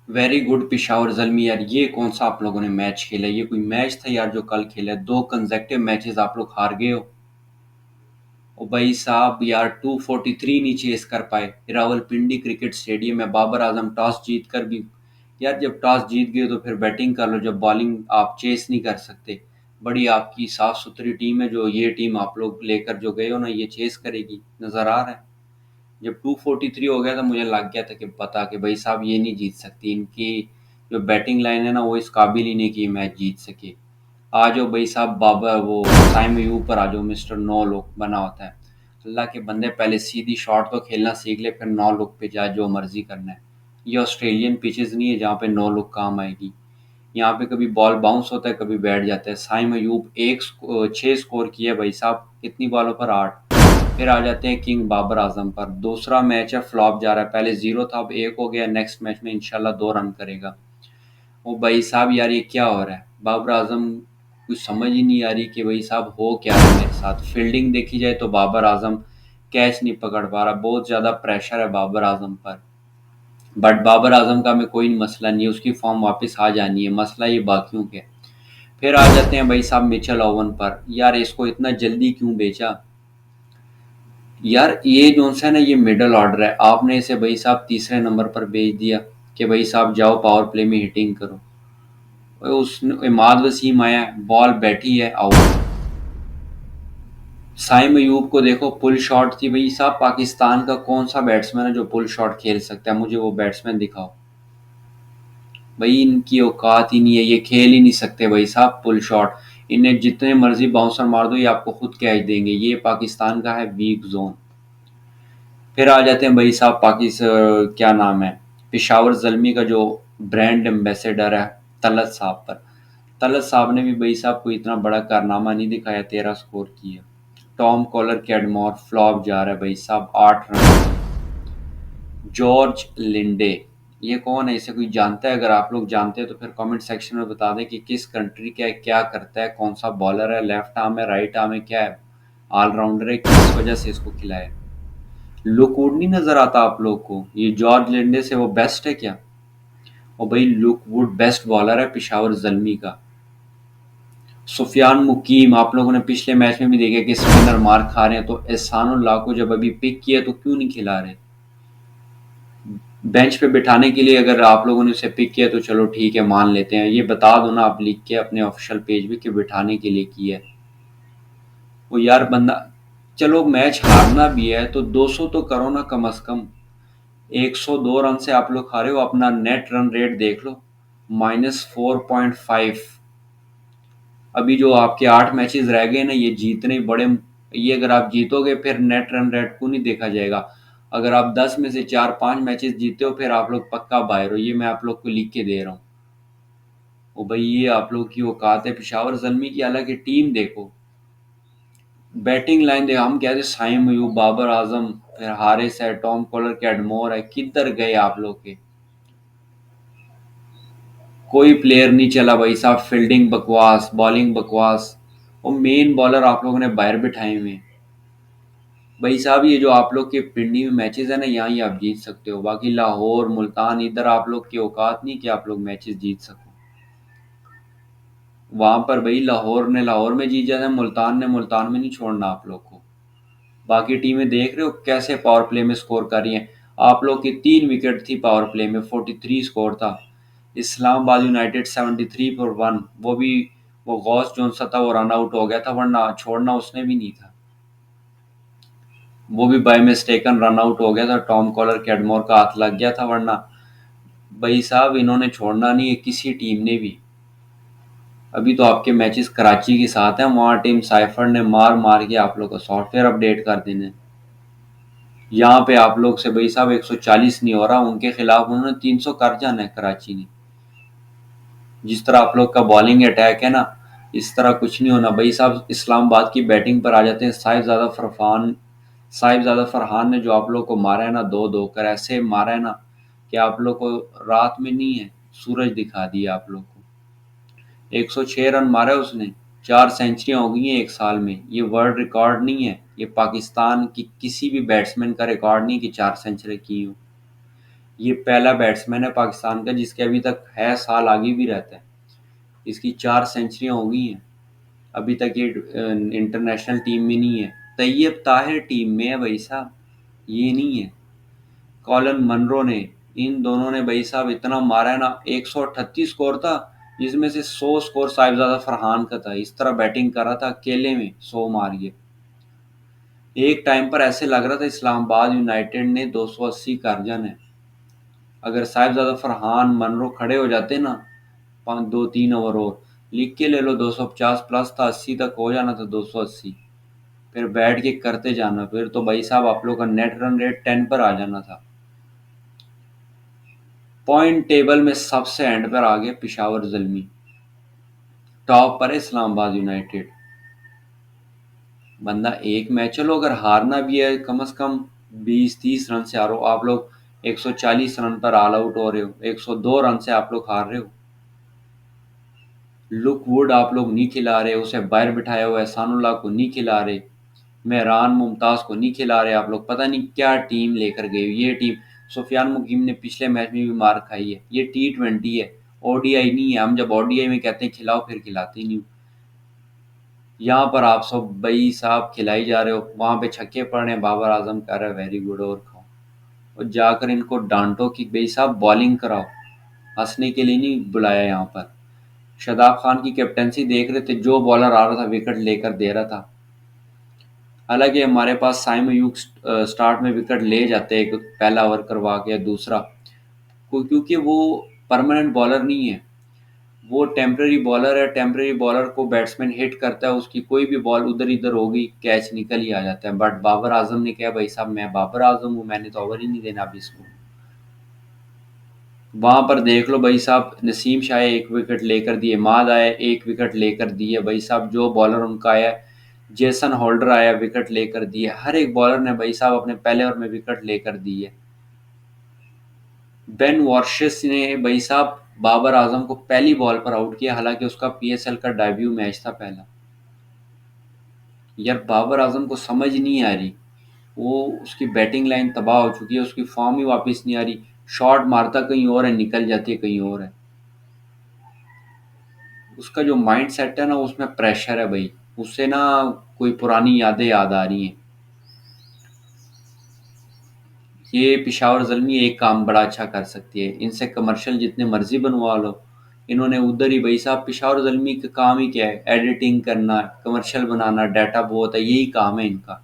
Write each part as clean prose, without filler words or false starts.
Very good Peshawar जल्मी यार, ये कौन सा आप लोगों ने मैच खेला? ये कोई मैच था यार जो कल खेला? दो कंसेक्टिव मैचेस आप लोग हार गए हो। ओ भाई साहब यार, 243 नहीं चेस कर पाए। रावलपिंडी क्रिकेट स्टेडियम में बाबर आजम टॉस जीत कर भी, यार जब टॉस जीत गए तो फिर बैटिंग कर लो, जब बॉलिंग आप चेस नहीं कर सकते। बड़ी आपकी साफ सुथरी टीम है, जो ये टीम आप लोग लेकर जो गए हो ना, ये चेस करेगी नजर आ रहा है। जब 243 हो गया था मुझे लग गया था कि पता कि भाई साहब ये नहीं जीत सकती, इनकी जो बैटिंग लाइन है ना वो इस काबिल ही नहीं कि ये मैच जीत सके। आ जाओ भाई साहब, बाबा वो साइम अयूब पर आ जाओ, मिस्टर नौ लोग बना होता है। अल्लाह के बंदे, पहले सीधी शॉट तो खेलना सीख ले, फिर नौ लोग पे जा जो मर्जी करना है। ये ऑस्ट्रेलियन पिचेस नहीं है जहाँ पे नौ लोग काम आएगी। यहाँ पे कभी बॉल बाउंस होता है, कभी बैठ जाता है। साइम अयूब 6 स्कोर किया भाई साहब, कितनी बॉलों पर? 8। फिर आ जाते हैं किंग बाबर आजम पर। दूसरा मैच है, फ्लॉप जा रहा है, पहले 0 था अब 1 हो गया। नेक्स्ट मैच में इंशाल्लाह 2 रन करेगा। ओ भाई साहब यार, ये क्या हो रहा है? बाबर आजम, कुछ समझ ही नहीं आ रही कि भाई साहब हो क्या रहा है मेरे साथ। फील्डिंग देखी जाए तो बाबर आजम कैच नहीं पकड़ पा रहा, बहुत ज़्यादा प्रेशर है बाबर आजम पर। बट बाबर आजम का में कोई मसला नहीं है, उसकी फॉर्म वापस आ जानी है, मसला ये बाकियों के। फिर आ जाते हैं भाई साहब मिचेल ओवन पर। यार इसको इतना जल्दी क्यों बेचा? यार ये जॉनसन है, ये मिडल ऑर्डर है, आपने इसे भाई साहब तीसरे नंबर पर भेज दिया कि भाई साहब जाओ पावर प्ले में हिटिंग करो। उस इमाद वसीम आया, बॉल बैठी है, आउट। साइम अयूब को देखो, पुल शॉट थी। भाई साहब पाकिस्तान का कौन सा बैट्समैन है जो पुल शॉट खेल सकता है? मुझे वो बैट्समैन दिखाओ। भाई इनकी औकात ही नहीं है, ये खेल ही नहीं सकते भाई साहब पुल शॉट। इन्हें जितने मर्जी बाउंसर मार दो, ये आपको खुद कैच देंगे। ये पाकिस्तान का है वीक जोन। फिर आ जाते हैं भाई साहब क्या नाम है, पिशावर जल्मी का जो ब्रांड एम्बेसडर है, तलत साहब पर। तलत साहब ने भी भाई साहब कोई इतना बड़ा कारनामा नहीं दिखाया, 13 स्कोर किए। टॉम कॉलर कैडमोर फ्लॉप जा रहा है भाई साहब, 8 रन। जॉर्ज लिंडे, ये कौन है? इसे कोई जानता है? अगर आप लोग जानते हैं तो फिर कमेंट सेक्शन में बता दें कि किस कंट्री का है, क्या करता है, कौन सा बॉलर है, लेफ्ट आर्म है, राइट आर्म है, क्या है, ऑलराउंडर है, किस वजह से इसको खिलाया? लुकवुड नहीं नजर आता आप लोग को? ये जॉर्ज लिंडे से वो बेस्ट है क्या? और भाई लुकवुड बेस्ट बॉलर है पिशावर जल्मी का। सुफियान मुकीम, आप लोगों ने पिछले मैच में भी देखा कि स्पिनर मार खा रहे हैं, तो एहसानुल्लाह को जब अभी पिक किया तो क्यों नहीं खिला रहे? बेंच पे बिठाने के लिए अगर आप लोगों ने उसे पिक किया तो चलो ठीक है, मान लेते हैं। ये बता दो ना आप लिख के अपने ऑफिशियल पेज पे कि बिठाने के लिए किया है। वो यार बंदा, चलो मैच हारना भी है तो 200 तो करो ना कम से कम। 102 रन से आप लोग हारे हो, अपना नेट रन रेट देख लो, -4.5। अभी जो आपके 8 मैचेस रह गए ना, ये जीतने बड़े, ये अगर आप जीतोगे फिर नेट रन रेट को नहीं देखा जाएगा। अगर आप 10 में से 4-5 मैचेस जीते हो फिर आप लोग पक्का बाहर हो, ये मैं आप लोग को लिख के दे रहा हूँ। ओ भाई, ये आप लोग की औकात है पिशावर जल्मी की। हालांकि टीम देखो, बैटिंग लाइन देखो, हम कहते साइम अयूब, बाबर आजम, फिर हारिस है, टॉम कॉलर, कैडमोर है, किधर गए आप लोग के? कोई प्लेयर नहीं चला भाई साहब, फील्डिंग बकवास, बॉलिंग बकवास, और मेन बॉलर आप लोगों ने बाहर बिठाए हुए हैं। भाई साहब ये जो आप लोग के पिंडी में मैचेस है ना, यहाँ ही आप जीत सकते हो, बाकी लाहौर मुल्तान इधर आप लोग की औकात नहीं कि आप लोग मैचेस जीत सको। वहां पर भाई लाहौर ने लाहौर में जीत जाना है, मुल्तान ने मुल्तान में नहीं छोड़ना आप लोग को। बाकी टीमें देख रहे हो कैसे पावर प्ले में स्कोर कर रही हैं। आप लोग की 3 विकेट थी पावर प्ले में, 43 स्कोर था। इस्लामाबाद यूनाइटेड 73 पर 1, वो भी वो गौस जोन सा था, वो रन आउट हो गया था, वरना छोड़ना उसने भी नहीं था। वो भी बाय मिस्टेकन रन आउट हो गया था, टॉम कॉलर कैडमोर का हाथ लग गया था, वरना भाई साहब इन्होंने छोड़ना नहीं है किसी टीम ने भी। अभी तो आपके मैचेस कराची के साथ हैं, वहाँ टीम साइफर ने मार मार के आप लोग को सॉफ्टवेयर अपडेट कर देने। यहाँ पे आप लोग से भाई साहब 140 नहीं हो रहा, उनके खिलाफ उन्होंने 300 कर जाना है कराची ने। जिस तरह आप लोग का बॉलिंग अटैक है ना, इस तरह कुछ नहीं होना भाई साहब। इस्लामाबाद की बैटिंग पर आ जाते हैं। साहिबजादा फरहान ने जो आप लोग को मारा है ना, 2-2 कर ऐसे मारा है ना कि आप लोग को रात में नहीं है, सूरज दिखा दिया आप लोग को। 106 रन मारे उसने, 4 सेंचुरियां हो गई हैं 1 साल में। ये वर्ल्ड रिकॉर्ड नहीं है, ये पाकिस्तान की किसी भी बैट्समैन का रिकॉर्ड नहीं कि 4 सेंचुरी की हो। ये पहला बैट्समैन है पाकिस्तान का जिसके अभी तक है साल आगे भी रहता है। इसकी 4 सेंचुरियां हो गई हैं। अभी तक ये इंटरनेशनल टीम में नहीं है। तैयब ताहिर टीम में है भाई साहब, ये नहीं है। कॉलन मनरो ने, इन दोनों ने भाई साहब इतना मारा है ना। 138 स्कोर था, जिसमें से 100 स्कोर साहिबजादा फरहान का था। इस तरह बैटिंग कर रहा था अकेले में, 100 मार के। एक टाइम पर ऐसे लग रहा था इस्लामाबाद यूनाइटेड ने 280 कर जाना है। अगर साहिबजादा फरहान मनरो खड़े हो जाते ना, 2-3 ओवर और लिख के ले लो, 250 प्लस था, 80 तक हो जाना था, 280। फिर बैठ के करते जाना, फिर तो भाई साहब आप लोग का नेट रन रेट 10 पर आ जाना था। पॉइंट टेबल में सबसे एंड पर आ गए पिशावर जल्मी। टॉप पर है इस्लामाबाद यूनाइटेड। बंदा एक मैच, चलो अगर हारना भी है कम से कम 20-30 रन से हारो। आप लोग 140 रन पर ऑल आउट हो रहे हो, 102 रन से आप लोग हार रहे हो। लुक वुड आप लोग नहीं खिला रहे, उसे बाहर बिठाया हुआ है, सानुल्लाह को नहीं खिला रहे, मेहरान मुमताज को नहीं खिला रहे। आप लोग पता नहीं क्या टीम लेकर गए। ये टीम, सुफियान मुकीम ने पिछले मैच में भी मार खाई है। ये T20 है, ओडीआई नहीं है। हम जब ओडीआई में कहते हैं खिलाओ, फिर खिलाते नहीं। यहाँ पर आप सब भाई साहब खिलाई जा रहे हो, वहां पे छक्के पड़ रहे हैं, बाबर आजम कह रहा है वेरी गुड और खाओ। और जाकर इनको डांटो कि भाई साहब बॉलिंग कराओ, हंसने के लिए नहीं बुलाया यहाँ पर। शादाब खान की कैप्टनसी देख रहे थे, जो बॉलर आ रहा था विकेट लेकर दे रहा था। हालांकि हमारे पास साइम अयूब स्टार्ट में विकेट ले जाते हैं, पहला ओवर करवा के या दूसरा, क्योंकि वो परमानेंट बॉलर नहीं है, वो टेम्पररी बॉलर है। टेम्पररी बॉलर को बैट्समैन हिट करता है, उसकी कोई भी बॉल उधर इधर होगी, कैच निकल ही आ जाता है। बट बाबर आजम ने कहा भाई साहब मैं बाबर आजम हूँ, मैंने तो ओवर ही नहीं देना अब इसको। वहां पर देख लो भाई साहब, नसीम शाह एक विकेट लेकर दिए, माद आया एक विकेट लेकर दिए भाई साहब, जो बॉलर उनका आया, जेसन होल्डर आया विकेट लेकर दिए। हर एक बॉलर ने भाई साहब अपने पहले ओवर में विकेट लेकर दिए। बेन वॉर्शिस ने भाई साहब बाबर आजम को पहली बॉल पर आउट किया, हालांकि उसका पीएसएल का डेब्यू मैच था पहला। यार बाबर आजम को समझ नहीं आ रही, वो उसकी बैटिंग लाइन तबाह हो चुकी है, उसकी फॉर्म ही वापस नहीं आ रही। शॉट मारता कहीं और है, निकल जाती है कहीं और है। उसका जो माइंड सेट है ना, उसमें प्रेशर है भाई। उससे ना कोई पुरानी यादें याद आ रही हैं। ये पिशावर ज़ल्मी एक काम बड़ा अच्छा कर सकती है, इनसे कमर्शियल जितने मर्जी बनवा लो। इन्होंने उधर ही भाई साहब, पिशावर ज़ल्मी का काम ही क्या है, एडिटिंग करना, कमर्शियल बनाना, डाटा बहुत है, यही काम है इनका।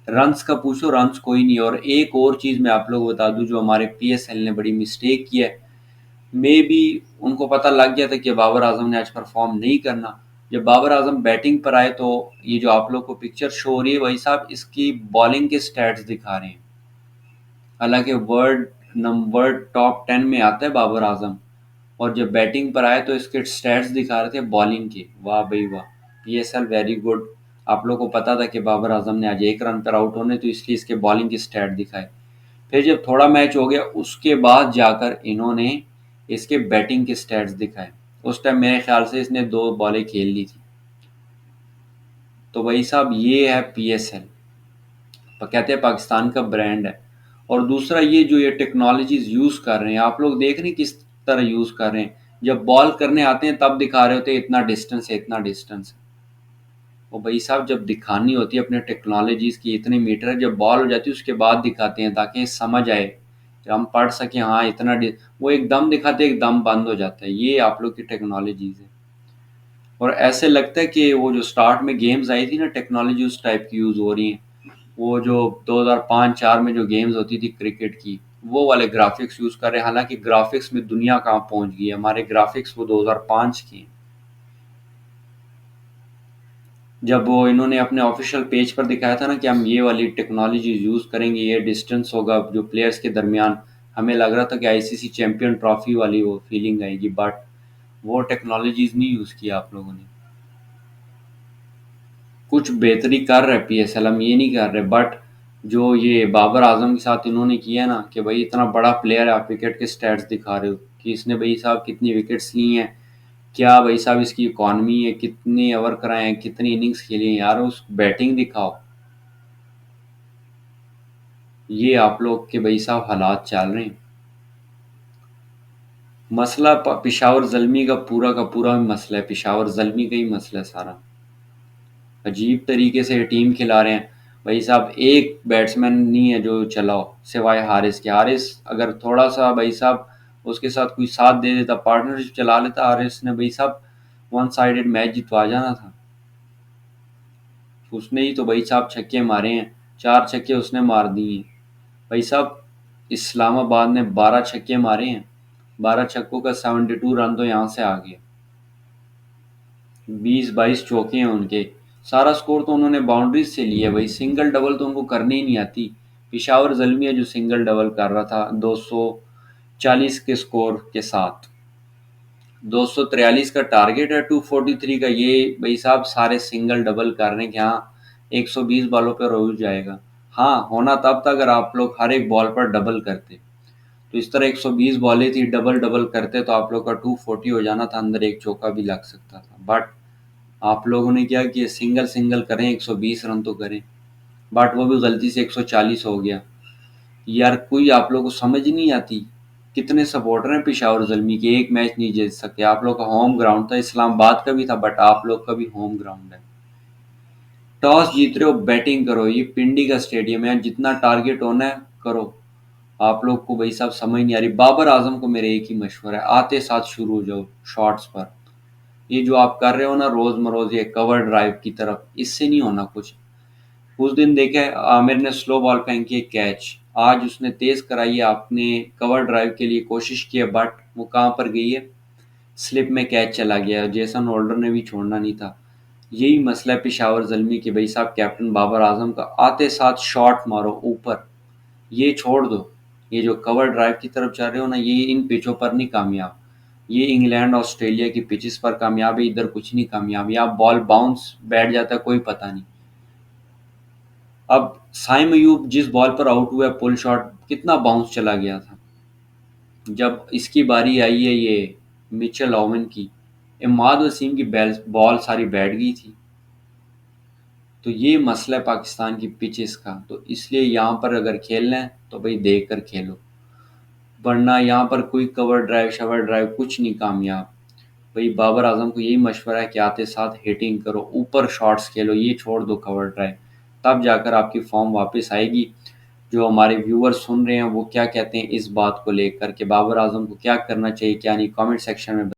रन्स का पूछो, रन्स कोई नहीं। और एक और चीज़ मैं आप लोग बता दूं, जो हमारे पीएसएल ने बड़ी मिस्टेक की है। मे बी उनको पता लग गया था कि बाबर आजम ने आज परफॉर्म नहीं करना। जब बाबर आजम बैटिंग पर आए तो ये जो आप लोग को पिक्चर शो हो रही है भाई साहब, इसकी बॉलिंग के स्टैट्स दिखा रहे हैं। हालांकि वर्ल्ड नंबर टॉप 10 में आता है बाबर आजम, और जब बैटिंग पर आए तो इसके स्टैट्स दिखा रहे थे बॉलिंग के। वाह भाई वाह, पीएसएल वेरी गुड। आप लोग को पता था कि बाबर आजम ने आज 1 रन पर आउट होने, तो इसलिए इसके बॉलिंग के स्टैट दिखाए। फिर जब थोड़ा मैच हो गया, उसके बाद जाकर इन्होंने इसके बैटिंग के स्टैट्स दिखाए। उस टाइम मेरे ख्याल से इसने 2 बॉलें खेल ली थी। तो भाई साहब ये है पीएसएल, कहते हैं पाकिस्तान का ब्रांड है। और दूसरा, ये जो ये टेक्नोलॉजीज यूज़ कर रहे हैं, आप लोग देख रहे हैं किस तरह यूज़ कर रहे हैं। जब बॉल करने आते हैं तब दिखा रहे होते हैं इतना डिस्टेंस है, इतना डिस्टेंस है। और भाई साहब जब दिखानी होती है अपने टेक्नोलॉजीज की इतने मीटर है, जब बॉल हो जाती है उसके बाद दिखाते हैं, ताकि समझ आए, जब हम पढ़ सकें हाँ इतना वो एकदम दिखाते एकदम बंद हो जाता है। ये आप लोग की टेक्नोलॉजीज है। और ऐसे लगता है कि वो जो स्टार्ट में गेम्स आई थी ना, टेक्नोलॉजी उस टाइप की यूज़ हो रही है। वो जो 2005-4 में जो गेम्स होती थी क्रिकेट की, वो वाले ग्राफिक्स यूज़ कर रहे हैं। हालांकि ग्राफिक्स में दुनिया कहाँ पहुंच गई है, हमारे ग्राफिक्स वो 2005 की हैं। जब वो इन्होंने अपने ऑफिशियल पेज पर दिखाया था ना कि हम ये वाली टेक्नोलॉजी यूज़ करेंगे, ये डिस्टेंस होगा जो प्लेयर्स के दरमियान, हमें लग रहा था कि आईसीसी चैंपियन ट्रॉफी वाली वो फीलिंग आएगी। बट वो टेक्नोलॉजीज नहीं यूज़ किया आप लोगों ने। कुछ बेहतरी कर रहे पीएसएल, हम ये नहीं कर रहे, बट जो ये बाबर आजम के साथ इन्होंने किया ना, कि भाई इतना बड़ा प्लेयर है, आप विकेट के स्टैट्स दिखा रहे हो कि इसने भाई साहब कितनी विकेट्स ली हैं, क्या भाई साहब इसकी इकॉनमी है, कितने ओवर कराए हैं, कितनी इनिंग्स खेली हैं, यार उस बैटिंग दिखाओ। ये आप लोग के भाई साहब हालात चल रहे हैं। मसला पिशावर जल्मी का पूरा मसला है, पिशावर जल्मी का ही मसला है सारा। अजीब तरीके से टीम खिला रहे हैं। भाई साहब एक बैट्समैन नहीं है जो चलाओ सिवाय हारिस के। हारिस अगर थोड़ा सा भाई साहब उसके साथ कोई साथ दे देता, पार्टनरशिप चला लेता हारिस ने, भाई साहब वन साइडेड मैच जितवा जाना था। उसने ही तो भाई साहब छक्के मारे हैं, 4 छक्के उसने मार दिए हैं। भाई साहब इस्लामाबाद ने 12 छक्के मारे हैं, 12 छक्कों का 72 रन तो यहाँ से आ गया। 20-22 चौके हैं उनके। सारा स्कोर तो उन्होंने बाउंड्रीज से लिया भाई, सिंगल डबल तो उनको करनी ही नहीं आती। पिशावर जल्मी है जो सिंगल डबल कर रहा था 240 के स्कोर के साथ। 243 का टारगेट है 243 का, ये भाई साहब सारे सिंगल डबल करने के यहाँ 120 बॉलों पर हो जाएगा। हाँ होना तब तक अगर आप लोग हर एक बॉल पर डबल करते। तो इस तरह 120 बॉलें थी, डबल डबल करते तो आप लोग का 240 हो जाना था, अंदर एक चौका भी लग सकता था। बट आप लोगों ने क्या किया, सिंगल सिंगल करें, 120 रन तो करें, बट वो भी गलती से 140 हो गया। यार कोई आप लोगों को समझ नहीं आती। कितने सपोर्टर हैं पिशावर जल्मी के, एक मैच नहीं जीत सकते। आप लोग का होम ग्राउंड था, इस्लामाबाद का भी था, बट आप लोग का भी होम ग्राउंड है। टॉस जीत रहे हो, बैटिंग करो, ये पिंडी का स्टेडियम है, जितना टारगेट होना है करो। आप लोग को भाई साहब समझ नहीं आ रही। बाबर आजम को मेरे एक ही मशवरा है, आते साथ शुरू हो जाओ शॉट्स पर। ये जो आप कर रहे हो ना रोज मरोज ये कवर ड्राइव की तरफ, इससे नहीं होना कुछ। उस दिन देखे आमिर ने स्लो बॉल फेंकी कैच, आज उसने तेज कराई है, आपने कवर ड्राइव के लिए कोशिश की है, बट वो कहाँ पर गई है, स्लिप में कैच चला गया। जेसन होल्डर ने भी छोड़ना नहीं था। यही मसला है पिशावर जल्मी के भाई साहब, कैप्टन बाबर आजम का, आते साथ शॉट मारो ऊपर, ये छोड़ दो। ये जो कवर ड्राइव की तरफ जा रहे हो ना, ये इन पिचों पर नहीं कामयाब। ये इंग्लैंड ऑस्ट्रेलिया की पिचेस पर कामयाब है, इधर कुछ नहीं कामयाब। यहाँ बॉल बाउंस बैठ जाता है, कोई पता नहीं। अब साइम अयूब जिस बॉल पर आउट हुआ पुल शॉट, कितना बाउंस चला गया था। जब इसकी बारी आई है ये मिचेल ओवन की, इमाद वसीम की बॉल सारी बैठ गई थी। तो ये मसला है पाकिस्तान की पिचेस का। तो इसलिए यहाँ पर अगर खेलना है तो भाई देख कर खेलो, वरना यहाँ पर कोई कवर ड्राइव शवर ड्राइव कुछ नहीं कामयाब। भाई बाबर आजम को यही मशवरा है कि आते साथ हिटिंग करो, ऊपर शॉट्स खेलो, ये छोड़ दो कवर ड्राइव, तब जाकर आपकी फॉर्म वापस आएगी। जो हमारे व्यूअर्स सुन रहे हैं वो क्या कहते हैं इस बात को लेकर के, बाबर आजम को क्या करना चाहिए क्या नहीं, कमेंट सेक्शन में